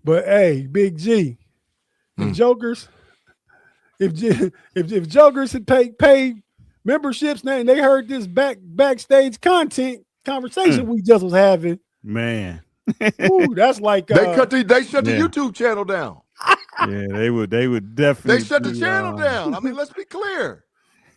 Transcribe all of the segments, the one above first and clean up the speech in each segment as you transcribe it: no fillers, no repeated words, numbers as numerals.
But hey, Big G, if Mm. Jokers, if Jokers had paid memberships and they heard this backstage conversation Mm, we just was having, man. ooh, that's like They shut the Yeah. YouTube channel down. Yeah, they would They definitely shut the channel down. I mean, let's be clear.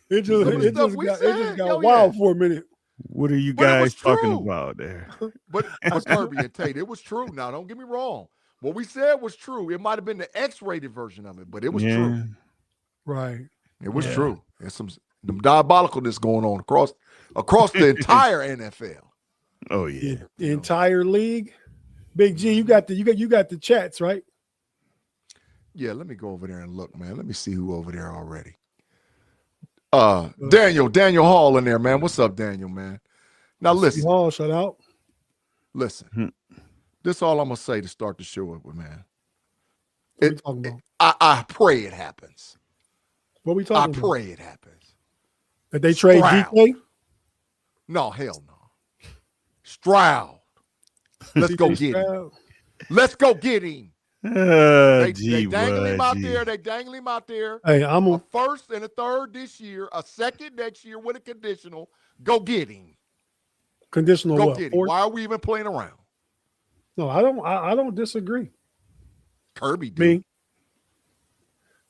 it Some of the stuff we just said, got wild for a minute. what are you But it was guys talking true. about there? But Kirby and Tate, it was true. Now, don't get me wrong. What we said was true. It might have been the X-rated version of it, but it was true. Yeah. Right. It was Yeah. true. There's some diabolicalness going on across the entire NFL. Oh yeah. The entire league. Big G, you got the chats, right? Yeah, let me go over there and look, man. Let me see who over there already. Daniel Hall in there, man. What's up, Daniel, man? Now listen. Hall, shout out. Listen. This is all I'm gonna say to start the show with, man. What we talking about? I pray it happens. What we talking about? I pray it happens. That they trade Stroud. DK? No, hell no. Stroud. Let's go get him. Let's go get him. They dangle him out there. They dangle him out there. Hey, I'm a first and a third this year, a second next year with a conditional. Go get him. Conditional Go what? get him. Why are we even playing around? No, I don't disagree. Kirby do. Me.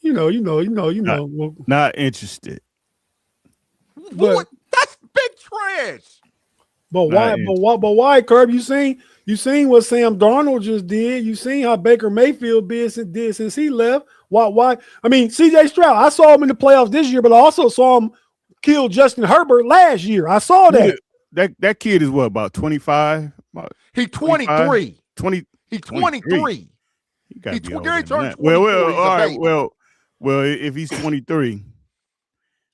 You know. Not interested. What? That's big trash. But why? But why, Kirby? You seen what Sam Darnold just did. You seen how Baker Mayfield did since he left. Why? I mean, C.J. Stroud. I saw him in the playoffs this year, but I also saw him kill Justin Herbert last year. I saw that. That kid is what, about 25? He's 23. 20. He's 23. He got to be older than turned that. 24. All right. Well, if he's 23,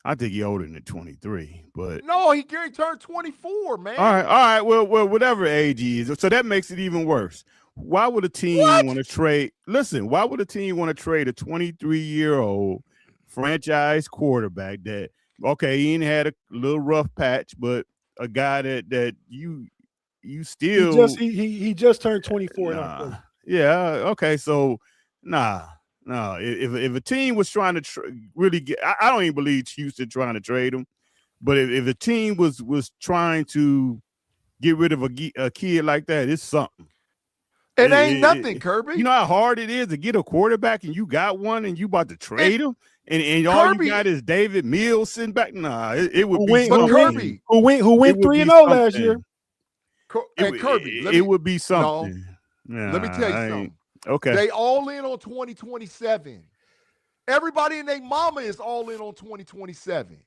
I think he's older than 23. But no, he turned 24, man. All right. Well, whatever age he is. So that makes it even worse. Why would a team want to trade? Listen, why would a team want to trade a 23-year-old franchise quarterback that, okay, he ain't had a little rough patch, but a guy that you still he just turned 24. Yeah. Okay. So no. If a team was trying to really get, I don't even believe Houston trying to trade him, but if a team was trying to get rid of a kid like that, it's something. It ain't nothing, Kirby. You know how hard it is to get a quarterback, and you got one, and you about to trade him, and all Kirby, you got is David Mills sitting back. Nah, it would be something. Kirby, who went 3-0 last year. Kirby, it would be something. No, let me tell you something. Okay, they all in on 2027. Everybody and their mama is all in on 2027.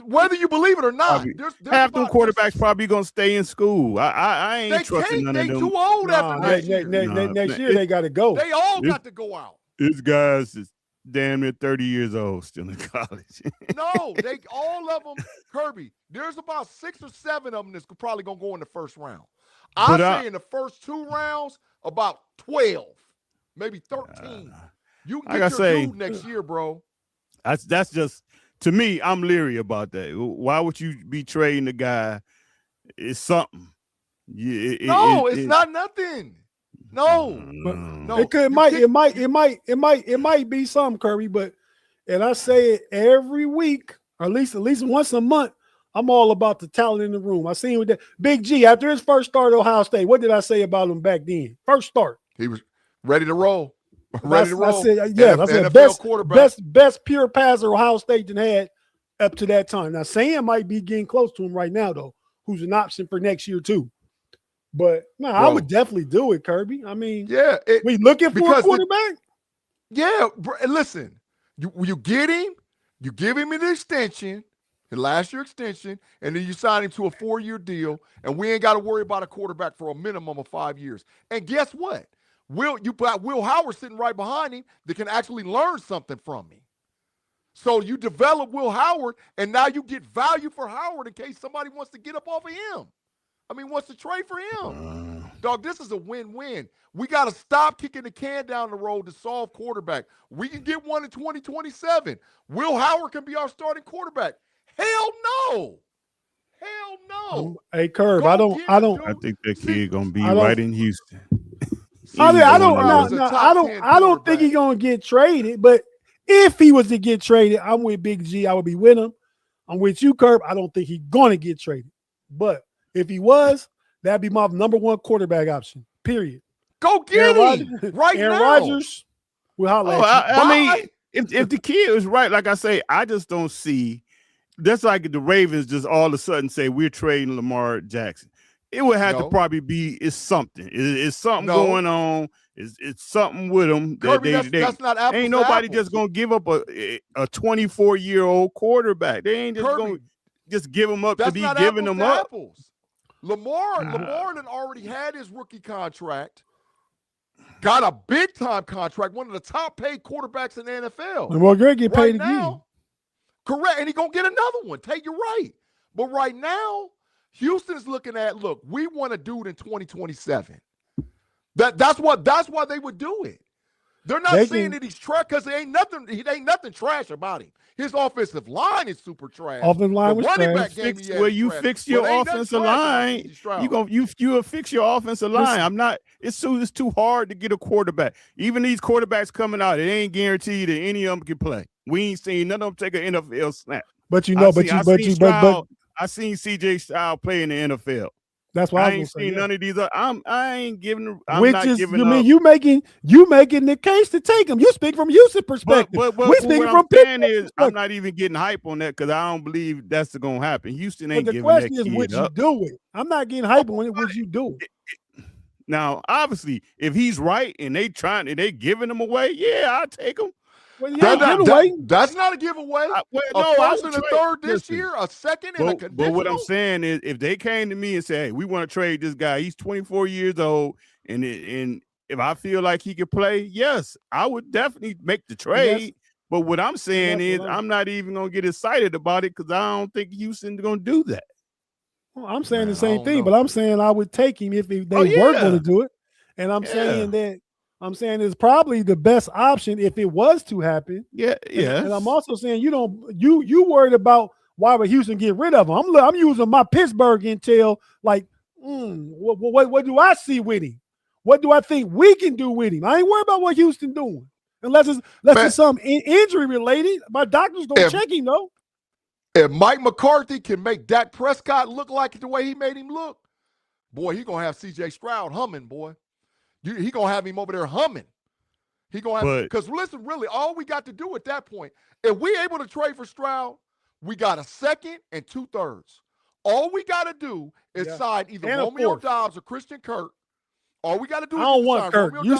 Whether you believe it or not, there's half them quarterbacks probably gonna stay in school. I ain't trusting none of them. They too old after next year. Next year they got to go. They all got to go out. This guy's is damn near 30 years old, still in college. No, they all of them, Kirby. There's about 6 or 7 of them that's probably gonna go in the first round. I say in the first 2 rounds, about 12, maybe 13. You can get your dude next year, bro. That's just. To me, I'm leery about that. Why would you be trading the guy? It's something. It's not nothing. No. It might be something, Kirby. But and I say it every week, or at least once a month. I'm all about the talent in the room. I seen with that Big G after his first start at Ohio State. What did I say about him back then? First start, he was ready to roll. I said best pure passer Ohio State had up to that time. Now Sam might be getting close to him right now, though, who's an option for next year too. But no, I would definitely do it, Kirby. I mean, we looking for a quarterback. Listen, you get him, you give him an extension, the last year extension, and then you sign him to a 4-year deal, and we ain't got to worry about a quarterback for a minimum of 5 years. And guess what? You got Will Howard sitting right behind him that can actually learn something from him. So you develop Will Howard, and now you get value for Howard in case somebody wants to get up off of him. I mean, wants to trade for him. Dog, this is a win-win. We got to stop kicking the can down the road to solve quarterback. We can get one in 2027. Will Howard can be our starting quarterback. Hell no. Hey, Kirby, I think that kid gonna be right in Houston. I don't Top 10 think he's gonna get traded, but if he was to get traded, I'm with Big G. I would be with him. I'm with you, Kerb. I don't think he's gonna get traded. But if he was, that'd be my number one quarterback option. Period. Go get him right Aaron now. Rodgers will holler at you. I mean, if the kid is right, like I say, I just don't see. That's like the Ravens just all of a sudden say we're trading Lamar Jackson. It would have to probably be something. It's something going on. It's something with them. Kirby, that's not apples. Ain't nobody just gonna give up a 24-year-old quarterback. They ain't just gonna just give him up to be giving them up. Lamar done already had his rookie contract. Got a big time contract, one of the top paid quarterbacks in the NFL. And we're gonna get paid again. Correct, and he's gonna get another one. Tate, you're right. But right now, Houston's looking at, look, we want a dude in 2027. That's why they would do it. They're not saying that he's trash because there ain't nothing trash about him. His offensive line is super trash. Offensive line was trash. You fix your offensive line. You'll fix your offensive line. It's too hard to get a quarterback. Even these quarterbacks coming out, it ain't guaranteed that any of them can play. We ain't seen none of them take an NFL snap. But I seen CJ Stroud play in the NFL. That's why I ain't seen none of these. I ain't giving. You making the case to take him. You speak from Houston perspective. But we speaking from Pittsburgh. I'm not even getting hype on that because I don't believe that's going to happen. Houston ain't giving that kid up. The question is what you do it. I'm not getting hype on it. What you do? Now, obviously, if he's right and they giving him away, yeah, I'll take him. Well, that's not a giveaway. A first and a third this year, a second and a conditional. But what I'm saying is, if they came to me and said, "Hey, we want to trade this guy. He's 24 years old, and if I feel like he could play, yes, I would definitely make the trade." Yes. But what I'm saying is, I'm not even gonna get excited about it because I don't think Houston's gonna do that. Well, I'm saying the same thing, but I'm saying I would take him if they were going to do it, and I'm saying that. I'm saying it's probably the best option if it was to happen. Yeah. And I'm also saying you worried about why would Houston get rid of him. I'm using my Pittsburgh intel. Like, what do I see with him? What do I think we can do with him? I ain't worried about what Houston doing unless it's something injury related. My doctor's gonna check him though. If Mike McCarthy can make Dak Prescott look like the way he made him look, boy, he gonna have CJ Stroud humming, boy. He gonna have him over there humming. He gonna have because listen, really, all we got to do at that point, if we able to trade for Stroud, we got a second and 2/3. All we got to do is sign either Romeo Doubs or Christian Kirk. All we got to do. I don't want Kirk. You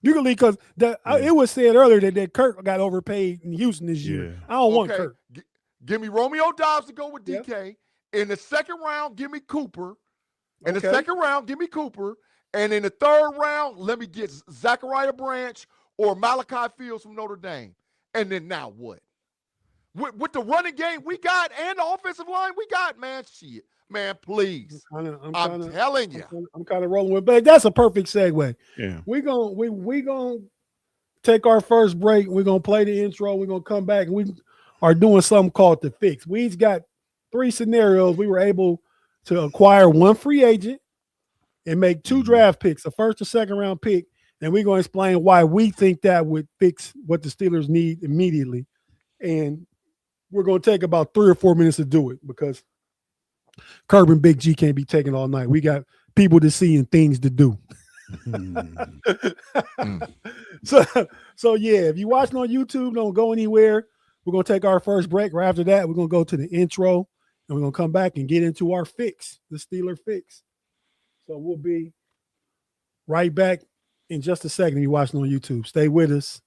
can leave because it was said earlier that Kirk got overpaid in Houston this year. I don't want Kirk. Give me Romeo Doubs to go with DK. In the second round, give me Cooper. In the second round, give me Cooper. And in the third round, let me get Zachariah Branch or Malachi Fields from Notre Dame. And then now what? With the running game we got and the offensive line we got, man, shit. Man, please. I'm telling you. I'm kind of rolling with, but that's a perfect segue. Yeah. We're gonna take our first break. We're gonna play the intro. We're gonna come back and we are doing something called the fix. We've got 3 scenarios. We were able to acquire 1 free agent and make 2 draft picks, a first or second round pick. And we're going to explain why we think that would fix what the Steelers need immediately. And we're going to take about 3 or 4 minutes to do it because Kirby and Big G can't be taken all night. We got people to see and things to do. So yeah, if you're watching on YouTube, don't go anywhere. We're going to take our first break. Right after that, we're going to go to the intro and we're going to come back and get into our fix, the Steeler fix. So we'll be right back in just a second. You're watching on YouTube. Stay with us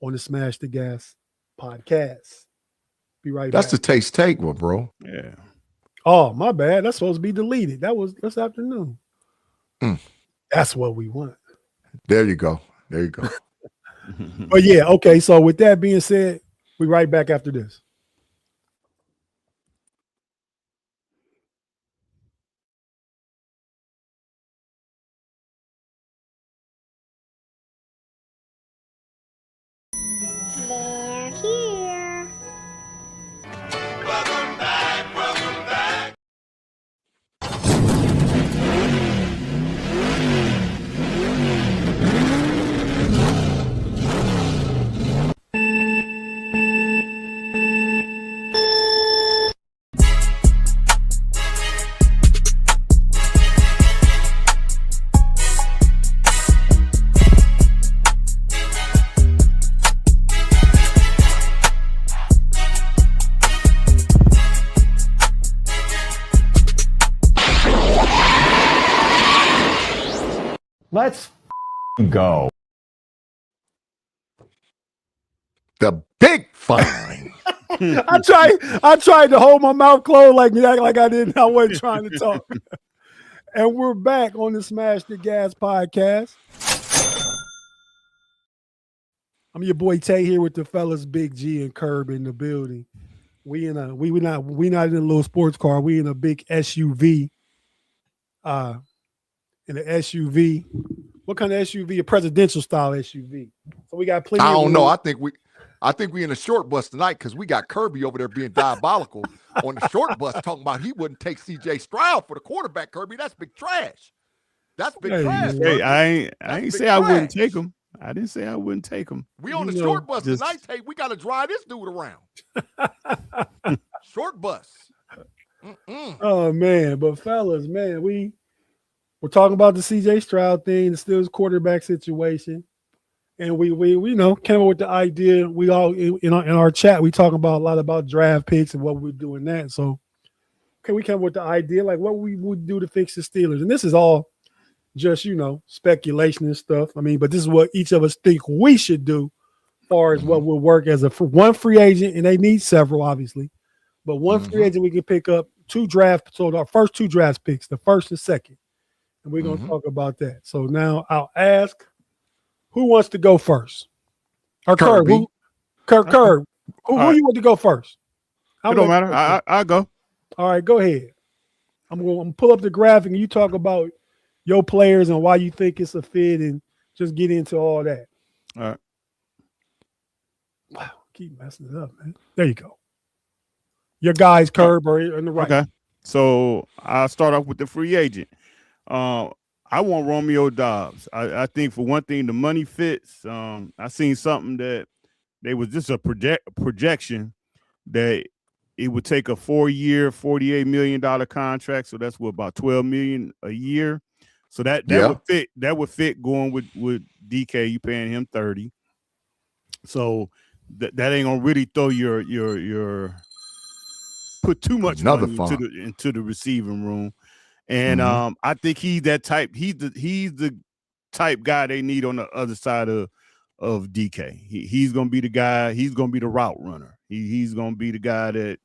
on the Smash the Gas podcast. Be right back. That's the Taste Take one, bro. Yeah. Oh, my bad. That's supposed to be deleted. That was this afternoon. That's what we want. There you go. But yeah, okay. So with that being said, we right back after this. They're here. Welcome back. Let's go. The big fine. I tried to hold my mouth closed like I didn't. I wasn't trying to talk. And we're back on the Smash the Gas podcast. I'm your boy Tate here with the fellas Big G and Kirby in the building. We not in a little sports car. We in a big SUV. In an SUV. What kind of SUV? A presidential style SUV. So we got plenty. I don't know. I think we in a short bus tonight because we got Kirby over there being diabolical on the short bus, talking about he wouldn't take CJ Stroud for the quarterback. Kirby, that's big trash. That's big trash. Hey, I ain't say I wouldn't take him. I didn't say I wouldn't take him. We on the short bus tonight, Tate. We got to drive this dude around. Short bus. Oh man, but fellas, man, we're talking about the CJ Stroud thing, the Steelers quarterback situation, and we came up with the idea. We all in our chat, we talking about a lot about draft picks and what we're doing that. So, okay, we came up with the idea like what we would do to fix the Steelers, and this is all just speculation and stuff. I mean, but this is what each of us think we should do, as far as what will work as one free agent, and they need several, obviously, but one free agent we can pick up our first 2 draft picks, the first and second. And we're going to talk about that. So now I'll ask, who wants to go first? Or Kirby. Kirby. Who you want to go first? It don't matter. I'll go. All right, go ahead. I'm going to pull up the graphic and you talk about your players and why you think it's a fit and just get into all that. All right. Wow, keep messing it up, man. There you go. Your guys, Kirby, are in the right. Okay. So I'll start off with the free agent. I want Romeo Doubs. I think for one thing, the money fits. I seen something that they was just a projection that it would take a 4-year, $48 million contract. So that's about $12 million a year. So that would fit. That would fit going with DK. You paying him 30. So that ain't gonna really throw your put too much money into the receiving room. And I think he's that type. He's the type guy they need on the other side of DK. He's gonna be the guy. He's gonna be the route runner. He's gonna be the guy that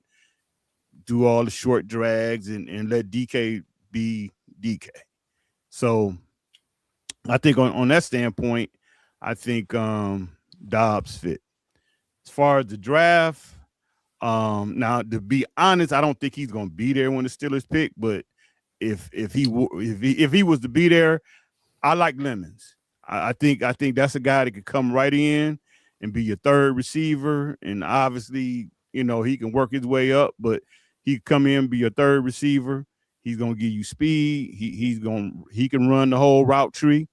do all the short drags and let DK be DK. So I think on that standpoint, I think Dobbs fit. As far as the draft, now to be honest, I don't think he's gonna be there when the Steelers pick, but if he was to be there, I like Lemons. I think that's a guy that could come right in and be your third receiver, and obviously, he can work his way up, but he can come in and be your third receiver. He's gonna give you speed. He can run the whole route tree,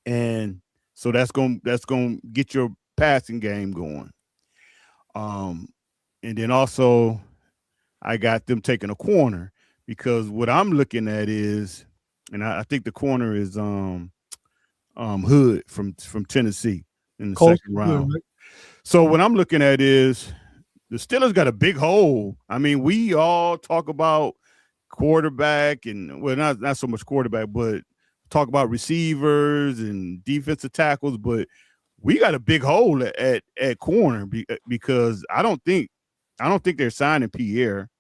and so that's gonna get your passing game going. And then also, I got them taking a corner. Because what I'm looking at is, and I think the corner is Hood from Tennessee in the second round. Right? So what I'm looking at is the Steelers got a big hole. I mean, we all talk about quarterback and not so much quarterback, but talk about receivers and defensive tackles. But we got a big hole at corner because I don't think they're signing Pierre.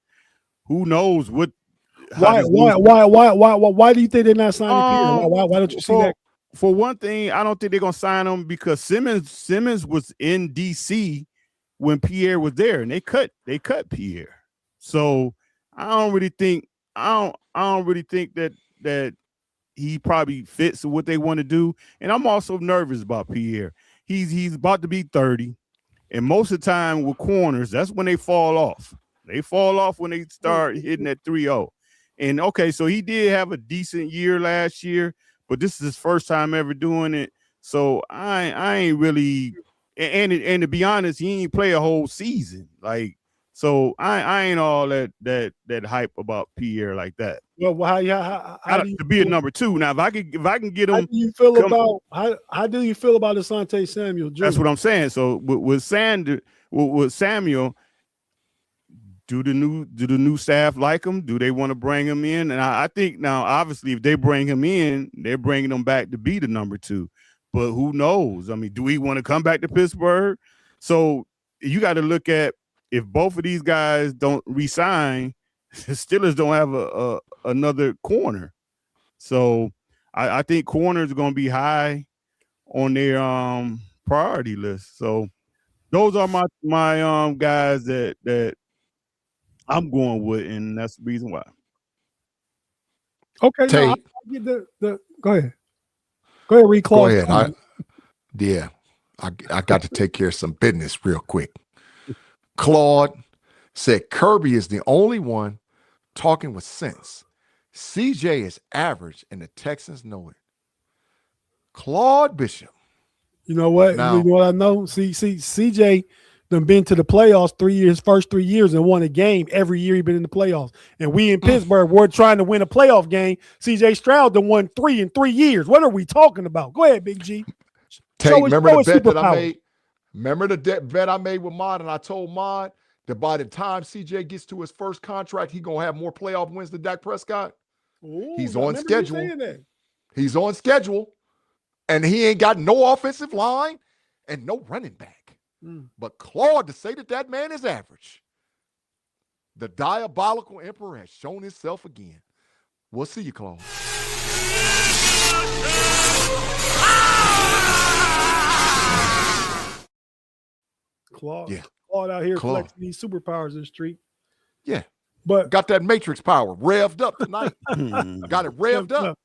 Who knows what? Why do you think they're not signing Pierre? Why don't you see that? For one thing, I don't think they're gonna sign him because Simmons was in DC when Pierre was there, and they cut Pierre. So I don't really think that he probably fits what they want to do. And I'm also nervous about Pierre. He's about to be 30, and most of the time with corners, that's when they fall off. They fall off when they start hitting that 3-0. And okay, so he did have a decent year last year, but this is his first time ever doing it. So I ain't really, and to be honest, he ain't play a whole season. Like, so I ain't all that hype about Pierre like that. Well, how do you to be a number 2 now? If I can get him, how do you feel about Asante Samuel Jr.? That's what I'm saying. So with Samuel, do the new staff like him? Do they want to bring him in? And I think now, obviously, if they bring him in, they're bringing him back to be the number 2. But who knows? I mean, do we want to come back to Pittsburgh? So you got to look at, if both of these guys don't resign, the Steelers don't have another corner. So I think corners are going to be high on their priority list. So those are my guys that I'm going with, and that's the reason why. Okay, Tate. no, I get the go ahead. Go ahead, read Claude. Go ahead. I got to take care of some business real quick. Claude said Kirby is the only one talking with sense. CJ is average, and the Texans know it. Claude Bishop. You know what? Now, you know what I know? See, CJ done been to the playoffs first 3 years and won a game every year he been in the playoffs. And we in Pittsburgh, we're trying to win a playoff game. CJ Stroud done won 3 in 3 years. What are we talking about? Go ahead, Big G. Tate, remember the bet that I made? Remember the bet I made with Mod, and I told Mod that by the time CJ gets to his first contract, he's going to have more playoff wins than Dak Prescott? Ooh, He's on schedule. He's on schedule, and he ain't got no offensive line and no running back. But Claude, to say that man is average, the diabolical emperor has shown himself again. We'll see you, Claude. Claude out here flexing these superpowers in the street. Yeah. But got that Matrix power revved up tonight. Got it revved up.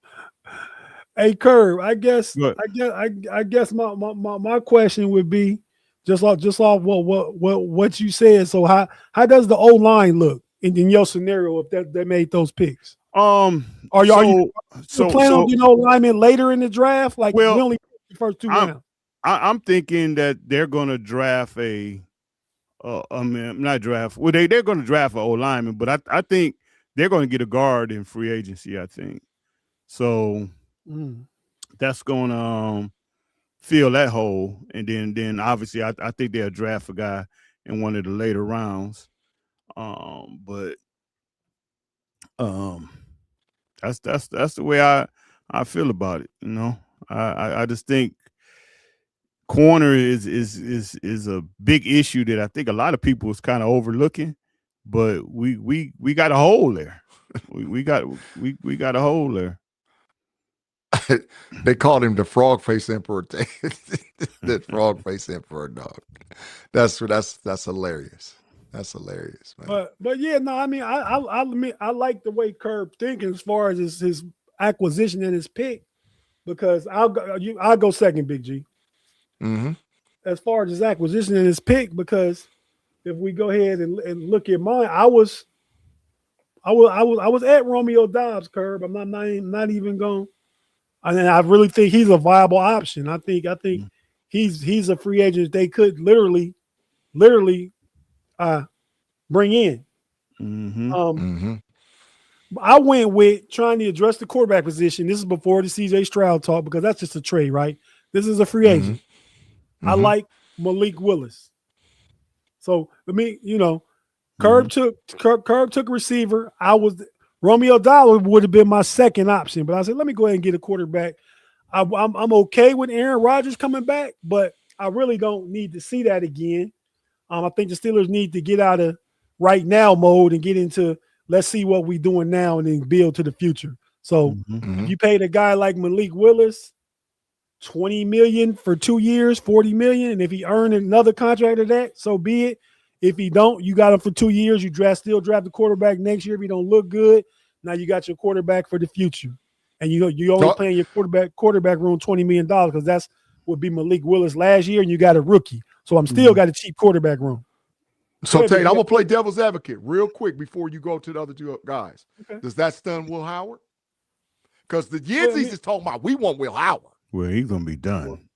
Hey, Kerb, I guess my question would be just off what you said. So how does the O-line look in your scenario if they made those picks? Are you planning on O-lineman later in the draft? Like, we only picked the first 2 rounds. I'm thinking that they're going to draft they're going to draft an O-lineman, but I think they're going to get a guard in free agency, I think. So that's going to fill that hole. And then obviously I think they'll draft a guy in one of the later rounds. But that's the way I feel about it. I just think corner is a big issue that I think a lot of people is kind of overlooking, but we got a hole there. we got a hole there. They called him the frog face emperor. The frog face emperor, dog. That's hilarious. That's hilarious, man. But yeah, no, I mean, I like the way Kerb thinking as far as his acquisition and his pick, because I'll go second, Big G. As far as his acquisition and his pick, because if we go ahead and look at mine, I was at Romeo Doubs, Kerb. I'm not even going. I mean, I really think he's a viable option. I think he's a free agent they could literally bring in. I went with trying to address the quarterback position. This is before the CJ Stroud talk, because that's just a trade, right? This is a free agent. I like Malik Willis. So Kerb took a receiver. Romeo Dollar would have been my second option, but I said, let me go ahead and get a quarterback. I'm okay with Aaron Rodgers coming back, but I really don't need to see that again. I think the Steelers need to get out of right now mode and get into let's see what we're doing now and then build to the future. So if you paid a guy like Malik Willis $20 million for 2 years, $40 million, and if he earned another contract of that, so be it. If he don't, you got him for 2 years. You still draft the quarterback next year. If he don't look good, now you got your quarterback for the future. And you only paying your quarterback room $20 million, because that's would be Malik Willis last year, and you got a rookie. So I'm still got a cheap quarterback room. So Tate, I'm gonna play devil's advocate real quick before you go to the other 2 guys. Okay. Does that stun Will Howard? Because the Yinz is talking about we want Will Howard. Well, he's gonna be done.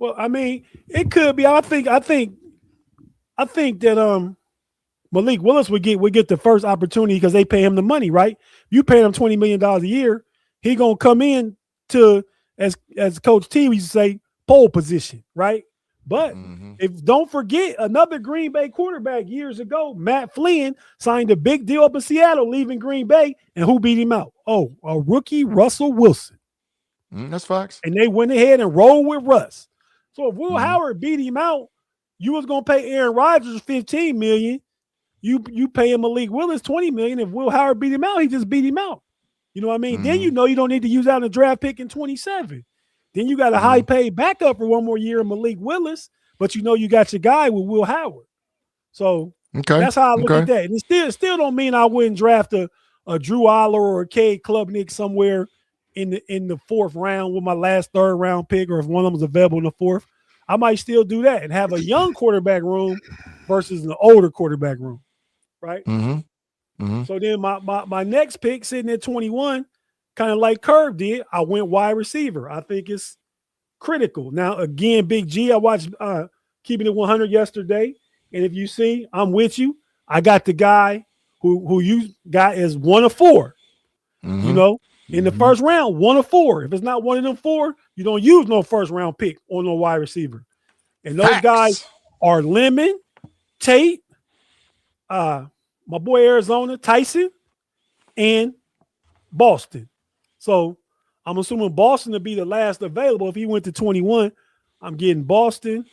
Well, I mean, it could be. I think that Malik Willis would get the first opportunity because they pay him the money, right? You pay him $20 million a year, he gonna come in to as Coach T used to say, pole position, right? But if don't forget another Green Bay quarterback years ago, Matt Flynn signed a big deal up in Seattle, leaving Green Bay, and who beat him out? Oh, a rookie, Russell Wilson. That's facts. And they went ahead and rolled with Russ. So if Will Howard beat him out, you was gonna pay Aaron Rodgers $15 million. You pay him Malik Willis $20 million. If Will Howard beat him out, he just beat him out. You know what I mean? Then you know you don't need to use out a draft pick in 27. Then you got a high paid backup for one more year in Malik Willis, but you know you got your guy with Will Howard. So that's how I look at that. And it still don't mean I wouldn't draft a Drew Aller or a Cade Klubnik somewhere in the 4th round with my last 3rd round pick, or if one of them is available in the 4th. I might still do that and have a young quarterback room versus an older quarterback room, right? So then my next pick sitting at 21, kind of like Curb did, I went wide receiver. I think it's critical. Now, again, Big G, I watched Keeping It 100 yesterday, and if you see, I'm with you. I got the guy who you got as 1 of 4, you know, in the 1st round, 1 of 4. If it's not one of them 4, you don't use no 1st round pick on no wide receiver. And those guys are Lemon, Tate, my boy Arizona, Tyson, and Boston. So I'm assuming Boston to be the last available. If he went to 21, I'm getting Boston.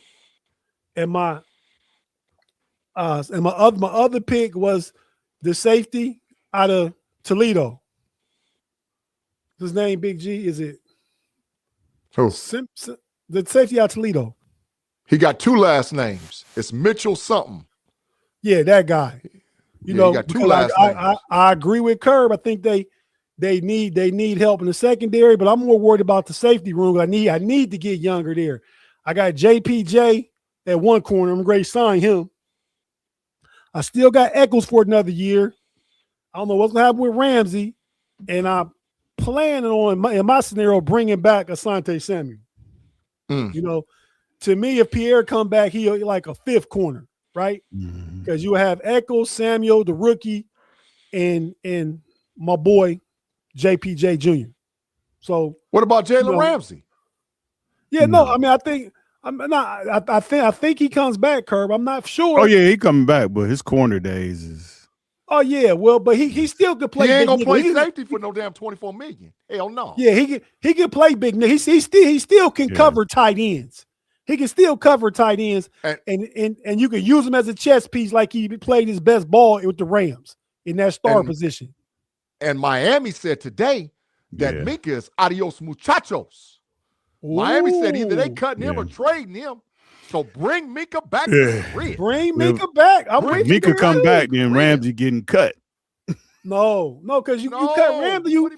And my other pick was the safety out of Toledo. His name, Big G, is it? Who? The safety out of Toledo. He got 2 last names. It's Mitchell something. Yeah, that guy. You know, he got 2 last names. I agree with Curb. I think they need help in the secondary, but I'm more worried about the safety room. I need to get younger there. I got JPJ at one corner. I'm ready to sign him. I still got Eccles for another year. I don't know what's going to happen with Ramsey, and I'm planning on, in my scenario, bringing back Asante Samuel. You know, to me, if Pierre come back, he'll like a 5th corner, right? Because you have Eccles, Samuel, the rookie, and my boy JPJ Jr. So what about Jalen Ramsey? Yeah, no, I mean, I think he comes back, Curb. I'm not sure. Oh yeah, he coming back, but his corner days is. Oh yeah, well, but he still could play. He ain't big gonna play nigga. safety for no damn $24 million. Hell no. Yeah, he can play big. He still can cover tight ends. He can still cover tight ends, and you can use him as a chess piece like he played his best ball with the Rams in that star position. And Miami said today that Minka is adios muchachos. Miami said either they cutting him or trading him. So bring Minka back. Bring Minka back. Minka come back, then Ramsey getting cut. No, because you cut Ramsey. You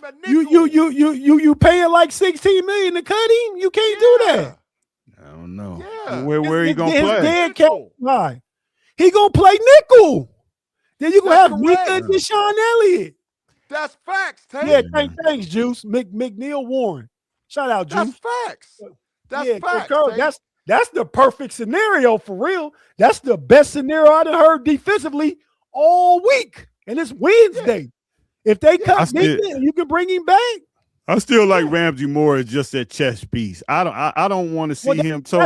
paying like $16 million to cut him. You can't do that. I don't know. Yeah. Where he gonna play? He gonna play nickel. Then you gonna have Minka and Deshaun Elliott. That's facts, Tate. Yeah, thanks, Juice. McNeil Warren. Shout out, Juice. That's facts. That's facts. That's the perfect scenario for real. That's the best scenario I've heard defensively all week. And it's Wednesday. If they cut Minka, you can bring him back. I still like Ramsey more as just that chess piece. I don't want to see him. So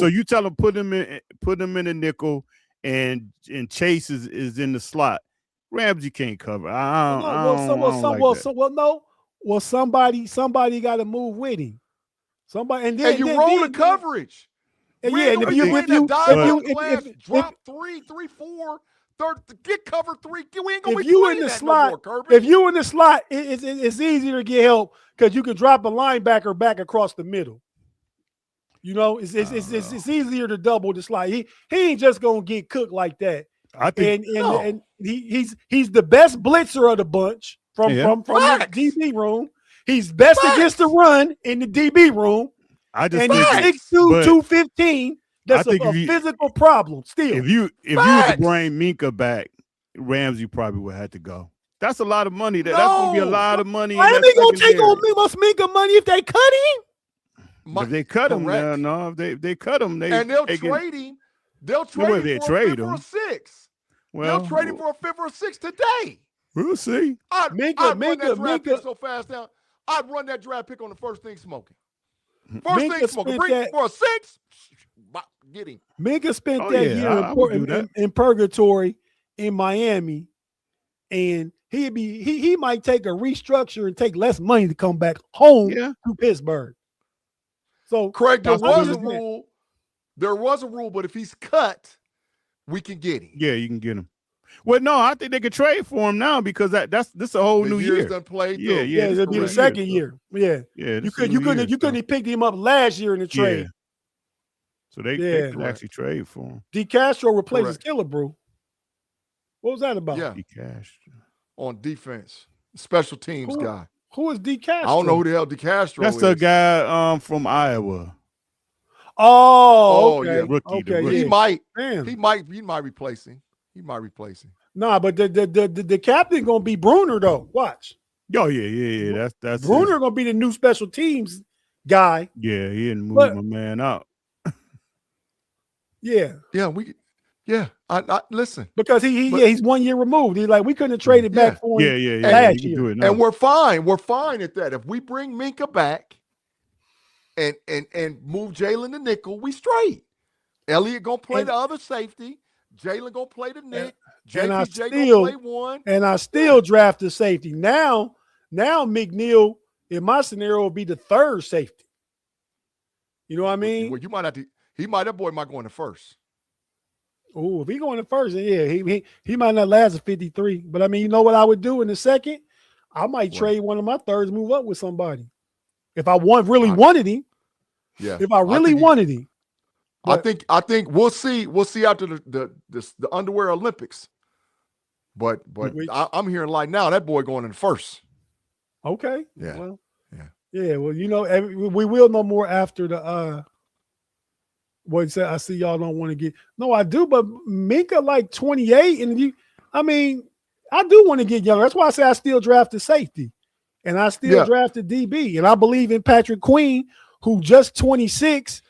you tell him put him in a nickel, and Chase is in the slot. Ramsey can't cover. Somebody got to move with him. Somebody, and then you roll the coverage. And if you drop 3, 4, third, get cover 3. We ain't gonna if be you playing in the that slot, no more, Kirby. If you in the slot, it's easier to get help because you can drop a linebacker back across the middle. You know, it's easier to double the slot. He ain't just gonna get cooked like that. I think, and he's the best blitzer of the bunch from the DB room. He's best against the run in the DB room. I just and he's 6'2", 215. That's a physical problem. Still, if you were to bring Minka back, Ramsey probably would have to go. That's a lot of money. That's gonna be a lot of money. Miami gonna take on Minka money if they cut him. If they cut him, if they cut him, they'll trade him. They'll trade him for a 5th or a 6th. They'll trade him for a 5th or a 6th today. We'll see. I'd run that draft pick so fast now. I'd run that draft pick on the first thing smoking. First Minka thing, smoker, spent bring that- for a 6. Get him. Minka spent Oh, that yeah, year I would do in, that. in purgatory in Miami, and he might take a restructure and take less money to come back home Yeah. to Pittsburgh. So Craig, there was a understand. rule. There was a rule, but if he's cut, we can get him. Yeah, you can get him. Well, no, I think they could trade for him now because this a whole The new year's year. done played Yeah, through. yeah. Yeah, this it'll be the correct. second so- year. Yeah, Yeah, you couldn't have picked him up last year in the trade. So they Yeah. could actually trade for him. DeCastro replaces Correct. Killebrew. What was that about? Yeah, Cash. on defense, special teams Who- guy. Who is DeCastro? I don't know who the hell DeCastro That's is. the guy from Iowa. Oh, okay. yeah. Rookie, the Okay, rookie. He yeah. might. Damn. He might replace him. He might replace him. Nah, but the captain gonna be Bruner though. Watch. Oh yeah. That's Bruner gonna be the new special teams guy. Yeah, he didn't move But- my man out. Yeah, Yeah. I listen. because he's 1 year removed. He's like, we couldn't have traded back for him. Yeah. last You can year. do it now. And we're fine. We're fine at that. If we bring Minka back and move Jalen to nickel, we straight. Elliott gonna play And- the other safety. Jalen gonna play the Nick. and I JPJ still- gonna play one. And I still drafted safety. Now McNeil in my scenario will be the third safety. You know what I mean? Well, you might have to. That boy might go in the first. Oh, if he going to first, then yeah, he might not last a 53. But I mean, you know what I would do in the second? I might What? trade one of my thirds, move up with somebody. If I wanted him, Yeah. if I really wanted him. I But- think we'll see. We'll see after the underwear Olympics. But Which- I'm hearing like now that boy going in the first. Okay. Yeah. Well, Yeah. Yeah. Well, you know, we will know more after the what said. I see y'all don't want to get. No, I do, but Minka like 28, and I do want to get younger. That's why I say I still drafted safety, and I still drafted DB, and I believe in Patrick Queen, who just 26.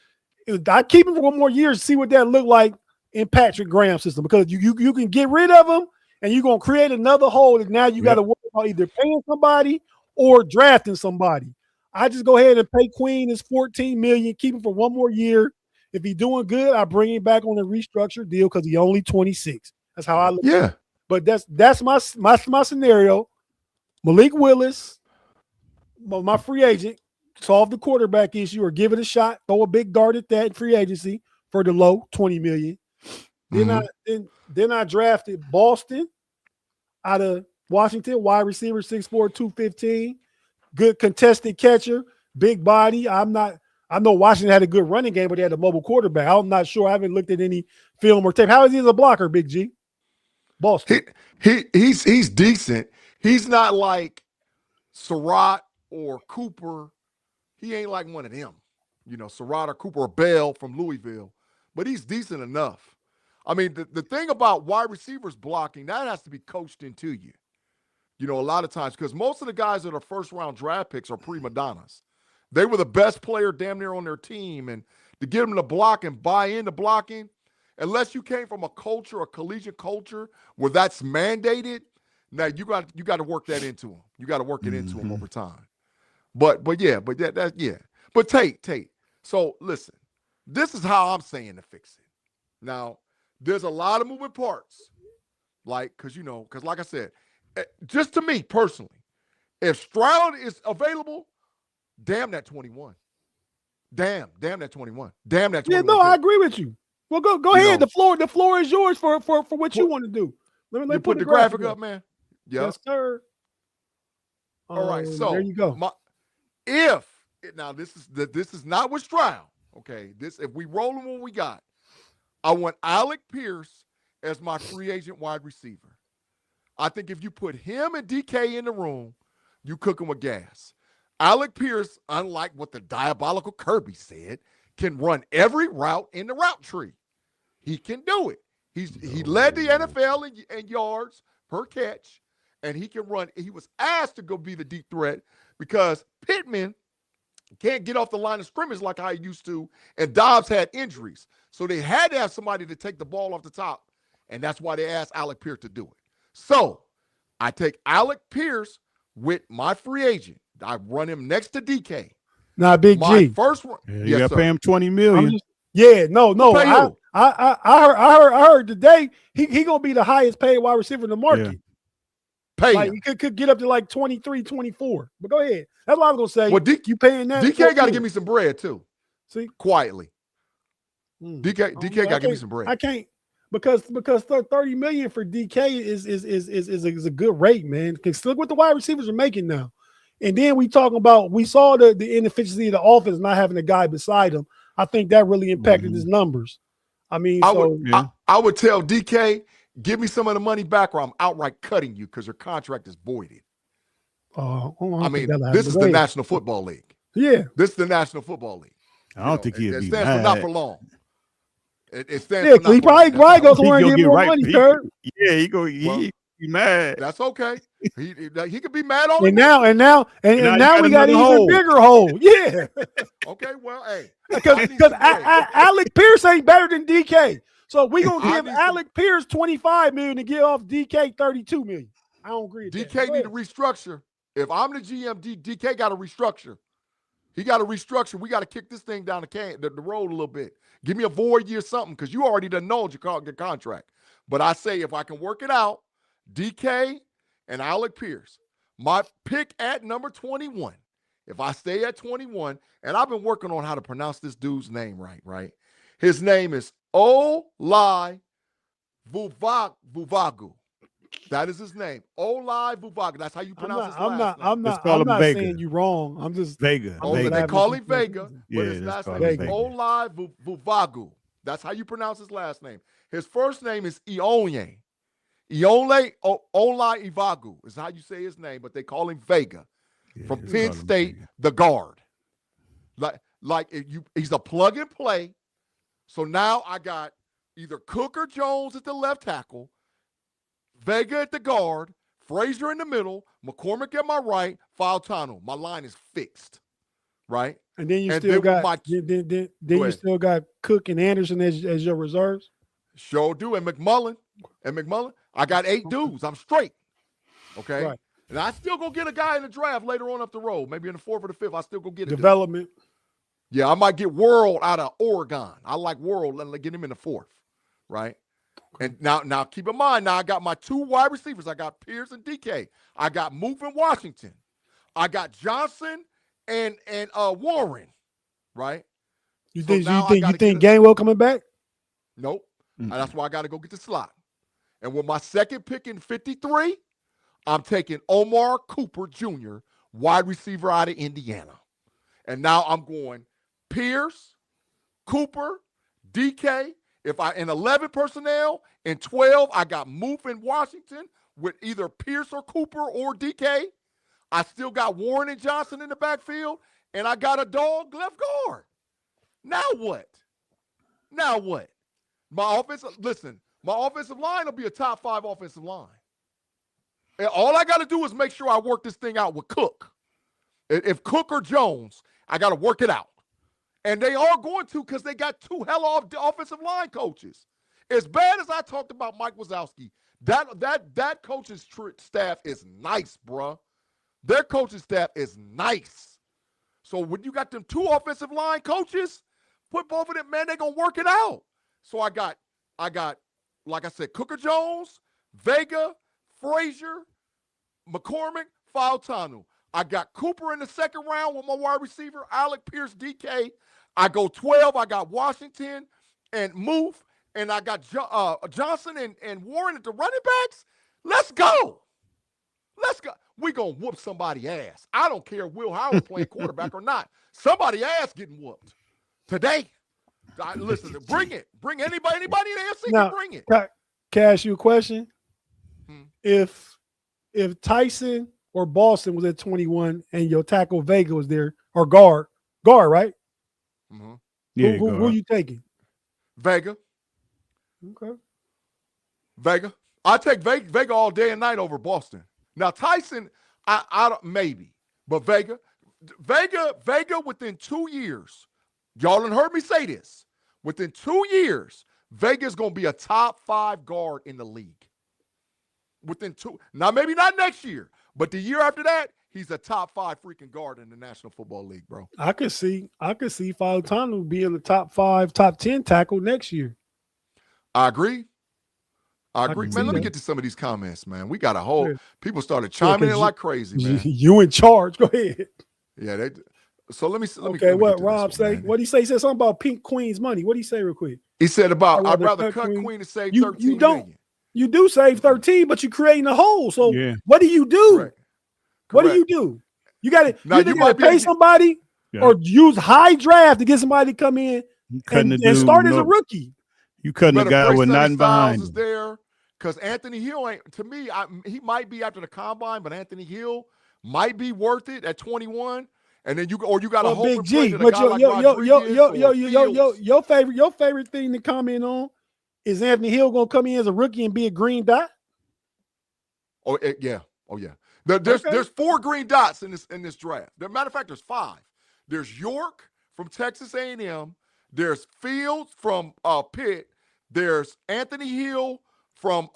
I keep him for one more year to see what that look like in Patrick Graham's system, because you can get rid of him and you're gonna create another hole that now you got to worry about either paying somebody or drafting somebody. I just go ahead and pay Queen his $14 million, keep him for one more year. If he's doing good, I bring him back on a restructured deal because he's only 26. That's how I look. Yeah. But that's my scenario. Malik Willis, my free agent, solve the quarterback issue or give it a shot. Throw a big dart at that in free agency for the low $20 million. Then I drafted Boston out of Washington, wide receiver, 6'4", 215, good contested catcher, big body. I know Washington had a good running game, but they had a mobile quarterback. I'm not sure. I haven't looked at any film or tape. How is he as a blocker, Big G? Boston. He's decent. He's not like Surratt or Cooper. He ain't like one of them, Surratt or Cooper or Bell from Louisville, but he's decent enough. I mean, the thing about wide receivers blocking, that has to be coached into you. A lot of times, because most of the guys that are first-round draft picks are prima donnas. They were the best player damn near on their team, and to get them to block and buy into blocking, unless you came from a collegiate culture where that's mandated, now you got to work that into them. You got to work it into them over time. But Tate. So listen, this is how I'm saying to fix it. Now, there's a lot of moving parts, because like I said, just to me personally, if Stroud is available, damn that 21. Damn that 21. Damn that 21. Yeah, no, I agree with you. Well, go ahead. The floor is yours for what you want to do. Let me put the graphic up, man. Yeah. Yes, sir. All right, so there you go. This is not with Stroud. Okay, if we roll them what we got, I want Alec Pierce as my free agent wide receiver. I think if you put him and DK in the room, you cook them with gas. Alec Pierce, unlike what the diabolical Kirby said, can run every route in the route tree. He can do it. He led the NFL in yards per catch, and he can run. He was asked to go be the deep threat because Pittman can't get off the line of scrimmage like how he used to, and Dobbs had injuries. So they had to have somebody to take the ball off the top, and that's why they asked Alec Pierce to do it. So I take Alec Pierce with my free agent. I run him next to DK. Nah, Big My G. first one. Yeah, you Yes, got to sir. pay him $20 million. No. Pay who? I heard today he gonna be the highest paid wide receiver in the market. Pay Like him. he could get up to like 23, 24. But go ahead. That's what I was gonna say. Well, You paying that? DK got to give me some bread too. See, Quietly. DK got to give me some bread. I can't because 30 million for DK is a good rate, man. Because look what the wide receivers are making now. And then we saw the inefficiency of the offense not having a guy beside him. I think that really impacted his numbers. I mean, I would tell DK, give me some of the money back or I'm outright cutting you because your contract is voided. I mean, this is the National Football League. Yeah. This is the National Football League. I don't think he'll it be stands mad. for not for long. It stands for not he for long. probably goes somewhere and get more money, Kirby. Yeah, he be mad. That's okay. He could be mad all And now we got an even bigger hole. Yeah. Okay, well, hey. Because Alec Pierce ain't better than DK. So we're going to give Alec Pierce $25 million to give off DK $32 million. I don't agree with DK that. need to restructure. If I'm the GM, DK got to restructure. He got to restructure. We got to kick this thing down the road a little bit. Give me a void year something because you already done known your contract. But I say if I can work it out, DK and Alec Pierce, my pick at number 21. If I stay at 21, and I've been working on how to pronounce this dude's name right? His name is Olai Vuvagu. That is his name. Olai Vuvagu. That's how you pronounce his last name. I'm not saying you wrong. I'm just Vega. They call him Vega, but his last name is Vega. Olai Vuvagu. That's how you pronounce his last name. His first name is Ionye. Olai Ivagu is how you say his name, but they call him Vega from Penn State, the guard. He's a plug and play. So now I got either Cook or Jones at the left tackle, Vega at the guard, Frazier in the middle, McCormick at my right, Fautano. My line is fixed, right? And then you still got Cook and Anderson as your reserves. Sure do. And McMullen, I got 8 dudes. I'm straight. Okay. Right. And I still go get a guy in the draft later on up the road. Maybe in the 4th or the 5th, I still go get a development. Dude. Yeah, I might get World out of Oregon. I like World and get him in the 4th, right? And now keep in mind, now I got my 2 wide receivers. I got Pierce and DK. I got Moof in Washington. I got Johnson and Warren, right? You think Gainwell coming back? Nope. Mm-hmm. That's why I got to go get the slot. And with my second pick in 53, I'm taking Omar Cooper Jr., wide receiver out of Indiana. And now I'm going Pierce, Cooper, DK. If I in 11 personnel, in 12, I got Moof in Washington with either Pierce or Cooper or DK. I still got Warren and Johnson in the backfield, and I got a dog left guard. Now what? My offensive line will be a top 5 offensive line. And all I got to do is make sure I work this thing out with Cook. If Cook or Jones, I got to work it out. And they are going to because they got 2 hell offensive line coaches. As bad as I talked about Mike Wazowski, that coaching staff is nice, bruh. Their coaching staff is nice. So when you got them 2 offensive line coaches, put both of them, man, they're going to work it out. So I got, like I said, Cooker Jones, Vega, Frazier, McCormick, Fautanu. I got Cooper in the 2nd round with my wide receiver, Alec Pierce, DK. I go 12. I got Washington and Moof, and I got Johnson and Warren at the running backs. Let's go. We going to whoop somebody's ass. I don't care if Will Howard playing quarterback or not. Somebody's ass getting whooped today. Listen, bring it. Bring anybody in the AFC can bring it. Can I ask you a question? If Tyson or Boston was at 21 and your tackle Vega was there, or guard, right? Mm-hmm. Yeah, who are you taking? Vega. Okay. Vega. I take Vega all day and night over Boston. Now Tyson, I don't maybe, but Vega within 2 years, y'all done heard me say this. Within 2 years, Vega's gonna be a top 5 guard in the league. Within 2, now maybe not next year, but the year after that, he's a top 5 freaking guard in the National Football League, bro. I could see Fautanu being the top 5, top 10 tackle next year. I agree. Man, let me that. get to some of these comments, man. We got a whole people started chiming in like crazy, man. You in charge. Go ahead. Yeah, so let me Okay, what Rob say? What he say? He said something about Pink Queen's money. What did he say real quick? He said about I'd rather cut Queen to save 13 million. You do save 13, but you're creating a hole. So what do you do? Correct. What do you do? You got to you might pay somebody Yeah. or use high draft to get somebody to come in and start as a rookie. You cutting a guy with nothing behind is him. there because Anthony Hill ain't. To me, he might be after the combine, but Anthony Hill might be worth it at 21. And then you got a whole Big G. But your favorite thing to comment on is Anthony Hill gonna come in as a rookie and be a green dot? Oh yeah. There's 4 green dots in this draft. Matter of fact, there's 5. There's York from Texas A&M. There's Fields from Pitt. There's Anthony Hill from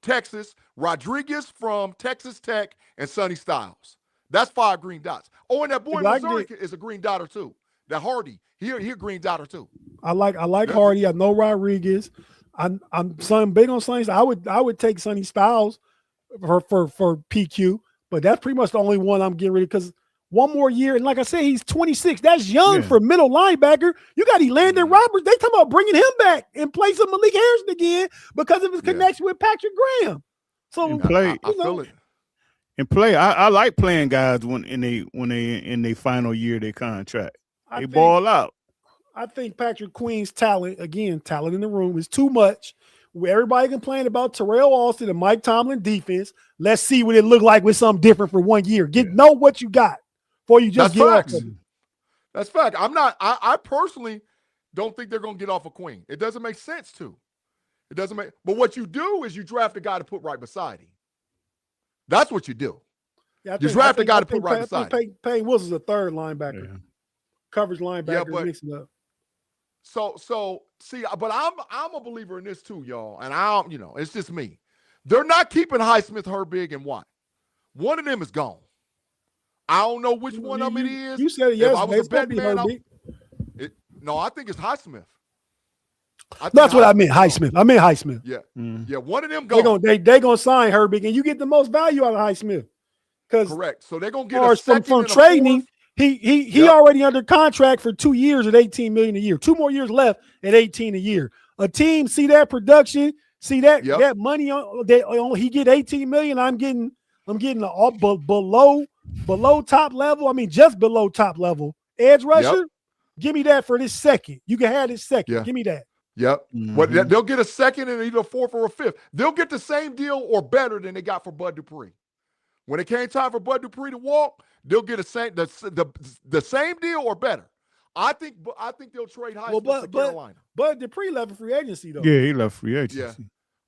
Texas. Rodriguez from Texas Tech, and Sonny Styles. That's 5 green dots. Oh, and that boy in Missouri is a green dot or 2. That Hardy, he a green dot or 2. I like Hardy. I know Rodriguez. I'm big on Sonny. I would take Sonny Styles for PQ, but that's pretty much the only one I'm getting rid of because one more year, and like I said, he's 26. That's young for middle linebacker. You got Elandon Roberts. They talking about bringing him back and place of Malik Harrison again because of his connection with Patrick Graham. So I feel it. And play, I like playing guys when they in their final year of their contract. They ball out. I think Patrick Queen's talent in the room is too much. Where everybody complained about Terrell Austin and Mike Tomlin defense. Let's see what it looked like with something different for 1 year. Know what you got before you just get off of it. That's fact. I personally don't think they're going to get off of Queen. It doesn't make sense to. It doesn't make. But what you do is you draft a guy to put right beside him. That's what you do. Yeah, you draft a guy to put right beside him. Payne Wilson's a third linebacker. Yeah. Coverage linebacker, mixing up. So see, but I'm a believer in this too, y'all. And it's just me. They're not keeping Highsmith, Herbig, and Watt. One of them is gone. I don't know which one of them it is. You said yes. If I was a bet man, I think it's Highsmith. That's what I meant. Highsmith. I meant Highsmith. Yeah, yeah. One of them gone. They're gonna sign Herbig, and you get the most value out of Highsmith. Correct. So they're gonna get a second from trading. He already under contract for 2 years at $18 million a year. 2 more years left at $18 a year. A team see that production, see that money on he get $18 million. I'm getting below top level. I mean, just below top level edge rusher. Yep. Give me that for this second. You can have this second. Yeah. Give me that. Yep. Well, they'll get a second and either a 4th or a 5th. They'll get the same deal or better than they got for Bud Dupree. When it came time for Bud Dupree to walk, they'll get the same deal or better. I think they'll trade Highsmith to Carolina. Bud Dupree left free agency though. Yeah, he left free agency. Yeah.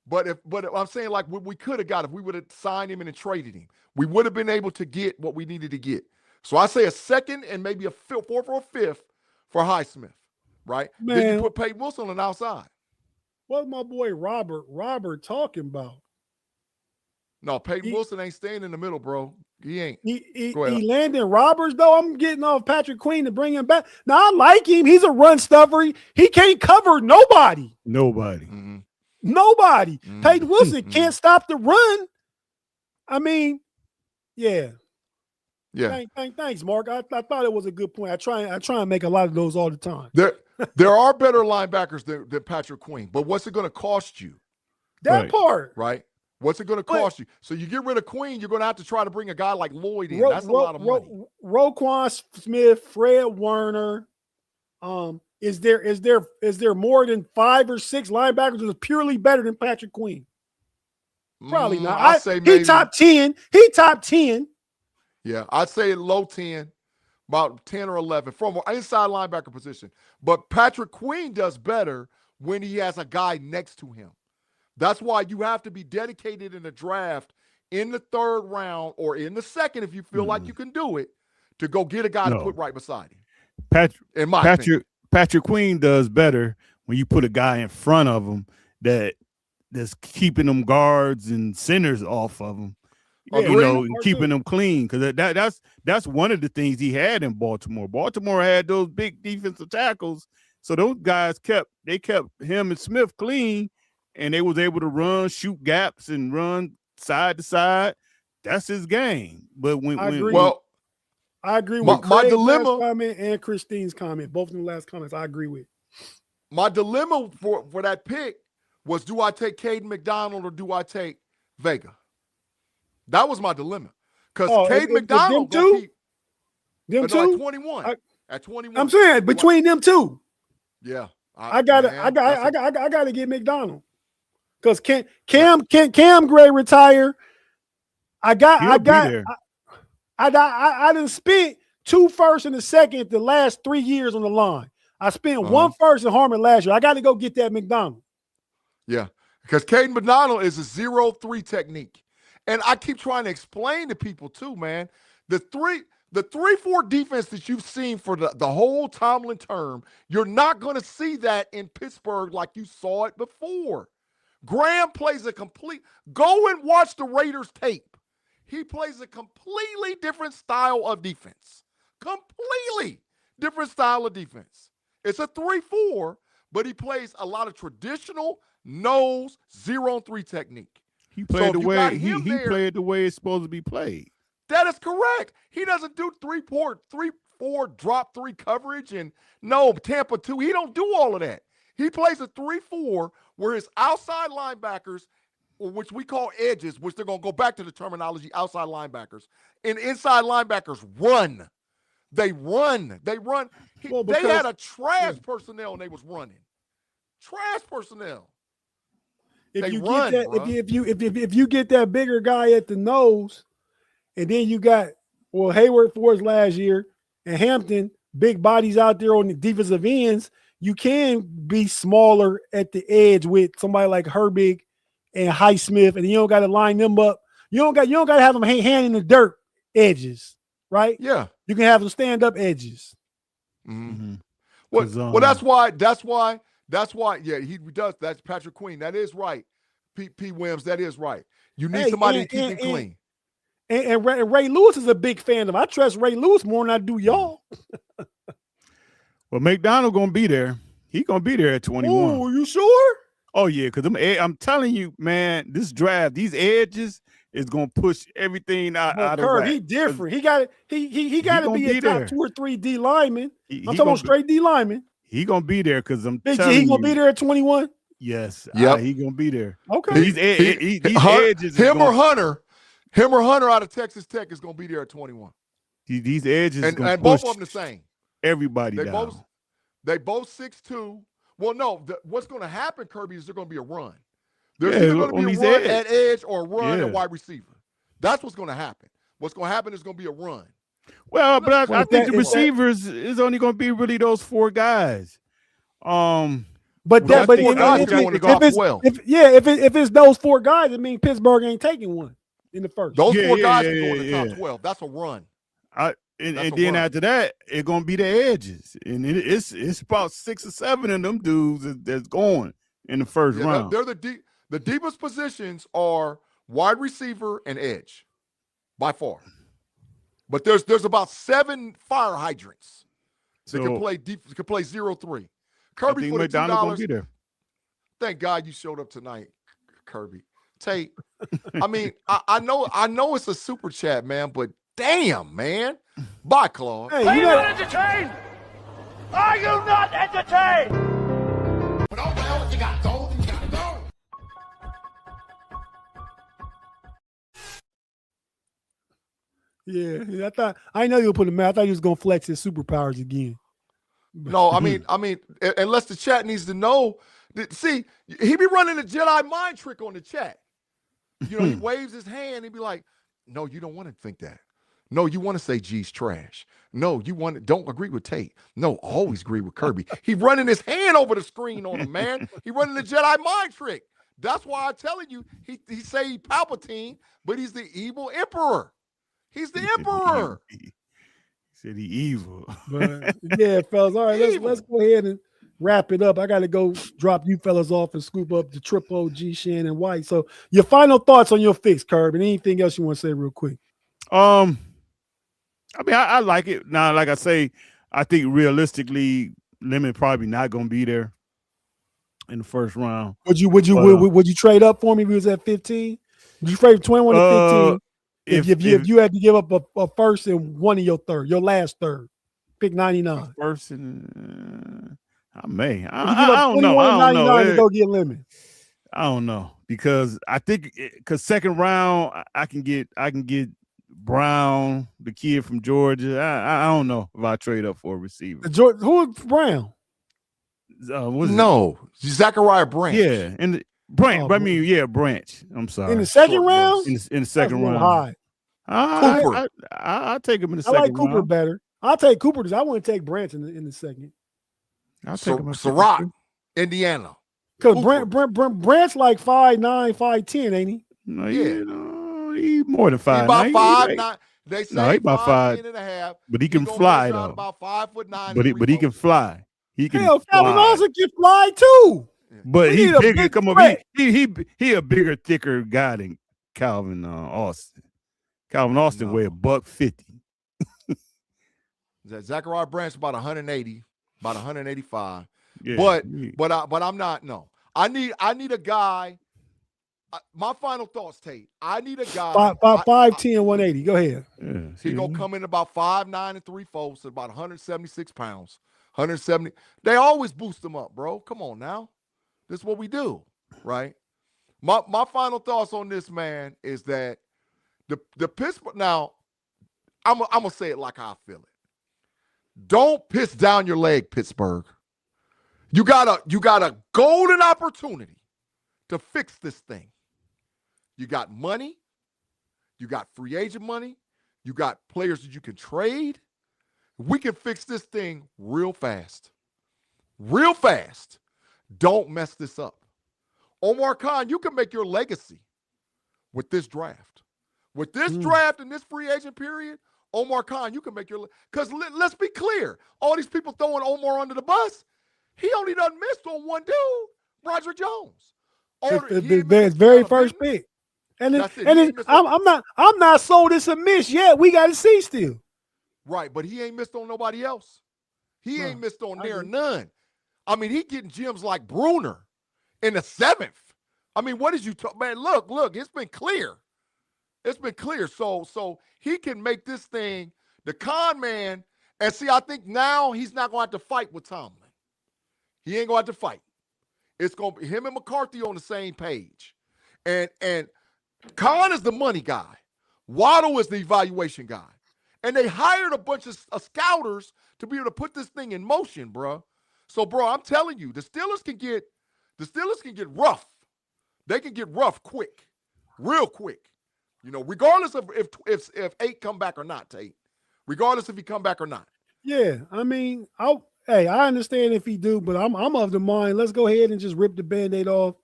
But I'm saying like what we could have got if we would have signed him and then traded him, we would have been able to get what we needed to get. So I say a second and maybe a 4th or a 5th for Highsmith, right? Man. Then you put Peyton Wilson on the outside. What's my boy Robert talking about? No, Peyton Wilson ain't staying in the middle, bro. He ain't. He landed Roberts, though. I'm getting off Patrick Queen to bring him back. Now, I like him. He's a run stuffer. He can't cover nobody. Nobody. Mm-hmm. Nobody. Mm-hmm. Peyton Wilson can't stop the run. I mean, yeah. Yeah. Thanks, Mark. I thought it was a good point. I try and make a lot of those all the time. There are better linebackers than Patrick Queen, but what's it going to cost you? That part. Right. What's it going to cost you? So you get rid of Queen, you're going to have to try to bring a guy like Lloyd in. That's a lot of money. Roquan Smith, Fred Warner. Is there more than 5 or 6 linebackers that are purely better than Patrick Queen? Probably not. I'd say maybe, he top 10. He top 10. Yeah, I'd say low 10, about 10 or 11 from an inside linebacker position. But Patrick Queen does better when he has a guy next to him. That's why you have to be dedicated in the draft in the 3rd round or in the 2nd if you feel like you can do it to go get a guy to put right beside him. Patrick Queen does better when you put a guy in front of him that's keeping them guards and centers off of him. you know, keeping them clean, because that's one of the things he had in Baltimore. Baltimore had those big defensive tackles, so those guys kept him and Smith clean, and they was able to run, shoot gaps, and run side to side. That's his game. But I agree with my dilemma comment and Christine's comment. Both of the last comments I agree with. My dilemma for that pick was, do I take Caden McDonald or do I take Vega? That was my dilemma. Because Caden McDonald them two? At 21. At 21. I'm saying between them two. Yeah. I gotta get McDonald. Because Cam Gray retire. I done spent 2 firsts and a second the last 3 years on the line. I spent 1 first in Harmon last year. I got to go get that McDonald. Yeah, because Caden McDonald is a 0-3 technique. And I keep trying to explain to people too, man, the 3-4 defense that you've seen for the whole Tomlin term, you're not going to see that in Pittsburgh like you saw it before. Graham plays go and watch the Raiders tape. He plays a completely different style of defense. Completely different style of defense. It's a 3-4, but he plays a lot of traditional nose 0-3 technique. He played the way he played the way it's supposed to be played. That is correct. He doesn't do 3-4 drop 3 coverage and Tampa 2. He don't do all of that. He plays a 3-4 where his outside linebackers, which we call edges, which they're going to go back to the terminology outside linebackers, and inside linebackers run. They run. They had a trash personnel and they was running. Trash personnel. If you get that bigger guy at the nose, and then you got Hayward for us last year and Hampton, big bodies out there on the defensive ends, you can be smaller at the edge with somebody like Herbig and Highsmith, and you don't got to line them up. You don't got to have them hand in the dirt edges, right? Yeah, you can have them stand up edges. Mm-hmm. Well, that's why. Yeah, he does. That's Patrick Queen. That is right. P. Williams. That is right. You need somebody to keep him clean. And Ray Lewis is a big fan of. I trust Ray Lewis more than I do y'all. Well, McDonald gonna be there. He gonna be there at 21. Oh, you sure? Oh yeah, because I'm telling you, man, this draft, these edges is gonna push everything out of whack. He different. He got to be a top 2 or 3 D lineman. I'm talking about straight D lineman. He gonna be there because I'm telling you. He gonna be there at 21. Yes. Yep. He gonna be there. Okay. These edges. Him or Hunter out of Texas Tech is gonna be there at 21. These edges and both of them the same. Everybody down. They both 6'2". Well, no. What's going to happen, Kirby, is there's going to be a run. There's either going to be a run at edge or a run at wide receiver. That's what's going to happen. What's going to happen is going to be a run. Well, but I think the receivers is only going to be really those 4 guys. If it's those 4 guys, it means Pittsburgh ain't taking one in the first. Those 4 guys can go in the top 12. That's a run. And then after that, it's gonna be the edges, and it's about 6 or 7 of them dudes that's going in the first round. They're the deepest positions are wide receiver and edge, by far. But there's about 7 fire hydrants that can play deep. Can play 0-3. Kirby for the $2. Gonna be there. Thank God you showed up tonight, Kirby. Tate. I mean, I know it's a super chat, man, but damn, man. Bye, Claude. Hey, are you not entertained? Are you not entertained? But oh well, you got gold, you got gold. Yeah, I know you'll put him out. I thought he was gonna flex his superpowers again. No, I mean, unless the chat needs to know. See, he be running a Jedi mind trick on the chat. You know, he waves his hand. He be like, "No, you don't want to think that. No, you want to say G's trash. No, don't agree with Tate. No, always agree with Kirby." He running his hand over the screen on him, man. He running the Jedi mind trick. That's why I'm telling you, he say he Palpatine, but he's the evil emperor. He's the emperor. He said he evil. But, yeah, fellas. All right, let's go ahead and wrap it up. I got to go drop you fellas off and scoop up the triple G Shannon White. So your final thoughts on your fix, Kirby, and anything else you want to say real quick? I mean, I like it. Now, like I say, I think realistically, Lemon probably not going to be there in the first round. Would you trade up for me if he was at 15? Would you trade 21 to 15 if you had to give up a first and one of your last third? Pick 99. First and I may. I don't know. I don't know. To go get Lemon. I don't know because I think second round I can get Brown, the kid from Georgia. I don't know if I trade up for a receiver. Who is Brown? Zachariah Branch. Yeah, and Branch. I mean, Branch. I'm sorry. In the second round. In the second round. High. I take him in the second round. I like Cooper better. I'll take Cooper because I want to take Branch in the second. I'll take him in Surratt, Indiana. Because Branch like 5'9", 5'10", ain't he? No, he's more than 5'9". About 5'9". They say he about 5'10.5". But he can fly though. About 5'9". But he can fly. He can Calvin fly. Austin can fly too. But he's bigger. Come on, he a bigger, thicker guy than Calvin Austin. Calvin Austin weigh $150. Zachariah Branch about 180, about 185. Yeah, but I'm not. No, I need a guy. My final thoughts, Tate. I need a guy 5'10", 180. Go ahead. Yeah, he gonna come in about 5'9 3/4, so about 176 pounds. 170. They always boost him up, bro. Come on now. This is what we do, right? My final thoughts on this man is that the Pittsburgh. Now, I'm gonna say it like I feel it. Don't piss down your leg, Pittsburgh. You got a golden opportunity to fix this thing. You got money. You got free agent money. You got players that you can trade. We can fix this thing real fast. Real fast. Don't mess this up. Omar Khan, you can make your legacy with this draft. With this draft and this free agent period, Omar Khan, you can make your – because let's be clear. All these people throwing Omar under the bus, he only done missed on one dude, Roger Jones. His very first pick. And I'm not sold it's a miss yet. We got to see still. Right, but he ain't missed on nobody else. He ain't missed on there none. I mean, he getting gems like Bruner in the 7th. I mean, what did you talk? Man, look, it's been clear. It's been clear. So he can make this thing the con man. And see, I think now he's not going to have to fight with Tomlin. He ain't going to have to fight. It's going to be him and McCarthy on the same page. And Khan is the money guy. Waddle is the evaluation guy. And they hired a bunch of scouters to be able to put this thing in motion, bro. So, bro, I'm telling you, the Steelers can get rough. They can get rough quick, real quick. You know, regardless of if 8 come back or not, Tate. Regardless if he come back or not. Yeah, I mean, I understand if he do, but I'm of the mind. Let's go ahead and just rip the Band-Aid off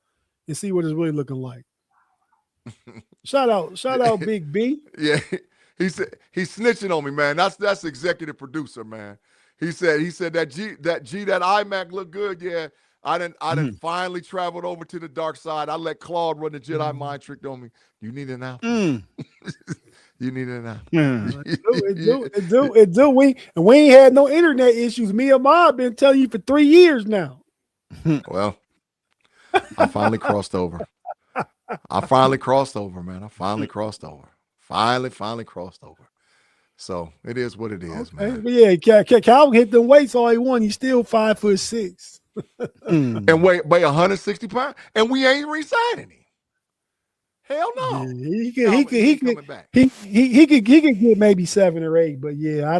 and see what it's really looking like. Shout out, Big B. Yeah. He said he's snitching on me, man. That's executive producer, man. He said that iMac looked good. Yeah, I didn't finally traveled over to the dark side. I let Claude run the Jedi mind trick on me. You need it now. You need it now. It do. We ain't had no internet issues. Me and Ma been telling you for 3 years now. Well, I finally crossed over. Man. I finally crossed over. Finally crossed over. So it is what it is, man. But yeah, Calvin hit them weights all he won. He's still 5'6". And weigh 160 pounds. And we ain't re-signing him. Hell no. Yeah, he could get maybe 7 or 8, but yeah,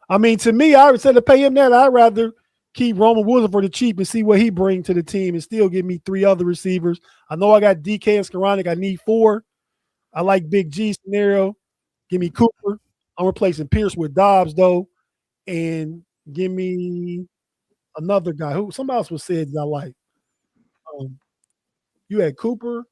I mean, to me, I would say to pay him that, I'd rather keep Roman Wilson for the cheap and see what he brings to the team and still give me 3 other receivers. I know I got DK and Skoranek. I need 4. I like Big G scenario. Give me Cooper. I'm replacing Pierce with Dobbs, though. And give me another guy. Who somebody else was said that I like. You had Cooper.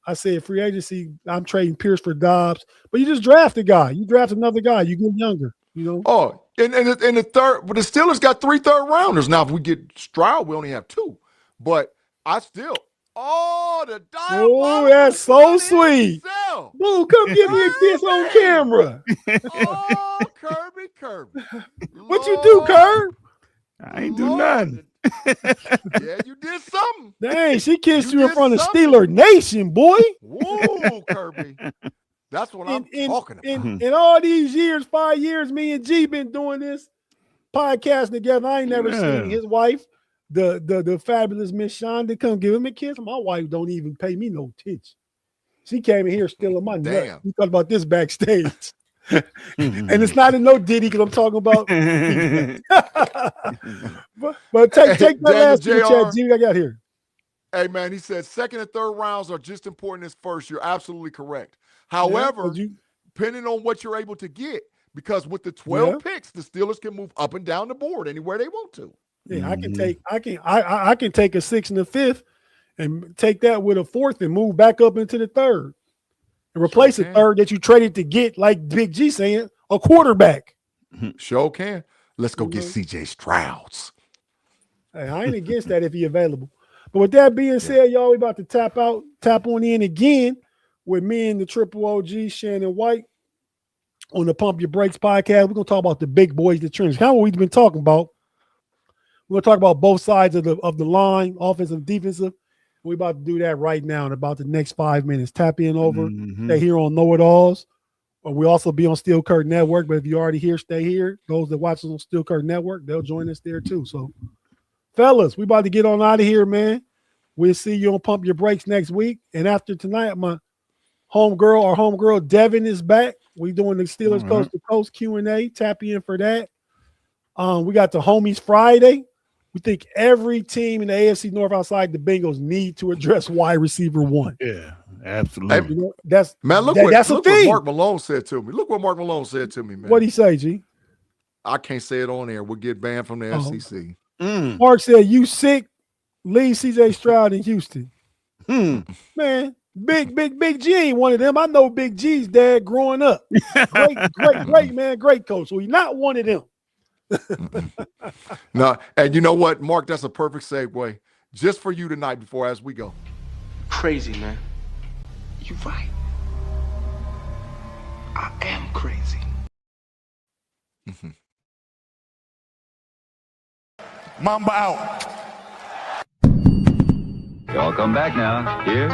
I said free agency. I'm trading Pierce for Dobbs. But you just draft a guy. You draft another guy. You get younger, you know? Oh, in the third, but the Steelers got 3 third-rounders. Now, if we get Stroud, we only have 2. But I still, the diabolical. Oh, that's so sweet. Himself. Boo, come give me a kiss on camera. Oh, Kirby. What you do, Kirby? I ain't do nothing. Yeah, you did something. Dang, she kissed you in did front of something. Steeler Nation, boy. Whoa, Kirby. That's what I'm talking about. In all these years, 5 years, me and G been doing this podcast together. I ain't never seen his wife, the fabulous Miss Shonda, come give him a kiss. My wife don't even pay me no attention. She came in here stealing my nut. We talked about this backstage. And it's not in no ditty because I'm talking about. but take that last chat, G. I got here. Hey, man, he said second and third rounds are just important as first. You're absolutely correct. However, depending on what you're able to get, because with the 12 picks, the Steelers can move up and down the board anywhere they want to. Yeah, I can take a 6th and a 5th and take that with a 4th and move back up into the 3rd and replace the 3rd that you traded to get, like Big G saying, a quarterback. Sure can. Let's go get CJ Strouds. Hey, I ain't against that if he's available. But with that being said, y'all, we about to tap on in again with me and the Triple OG, Shannon White, on the Pump Your Brakes podcast. We're going to talk about the big boys, the trenches. Kind of what we've been talking about. We're going to talk about both sides of the line, offensive and defensive. We're about to do that right now in about the next 5 minutes. Tap in over. Stay here on Know It Alls. Or we also be on Steel Curtain Network. But if you're already here, stay here. Those that watch us on Steel Curtain Network, they'll join us there too. So, fellas, we about to get on out of here, man. We'll see you on Pump Your Brakes next week. And after tonight, my homegirl Devin is back. We doing the Steelers Coast to Coast Q&A. Tap in for that. We got the Homies Friday. We think every team in the AFC North outside the Bengals need to address wide receiver 1. Yeah, absolutely. Hey, you know, that's what Mark Malone said to me. Look what Mark Malone said to me, man. What'd he say, G? I can't say it on air. We'll get banned from the FCC. Mark said, "You sick? Leave CJ Stroud in Houston." Man, Big G ain't one of them. I know Big G's dad growing up. Great man, great coach. So he's not one of them. No, and you know what, Mark? That's a perfect segue just for you tonight. As we go, crazy man. You right. I am crazy. Mamba out. Y'all come back now. Here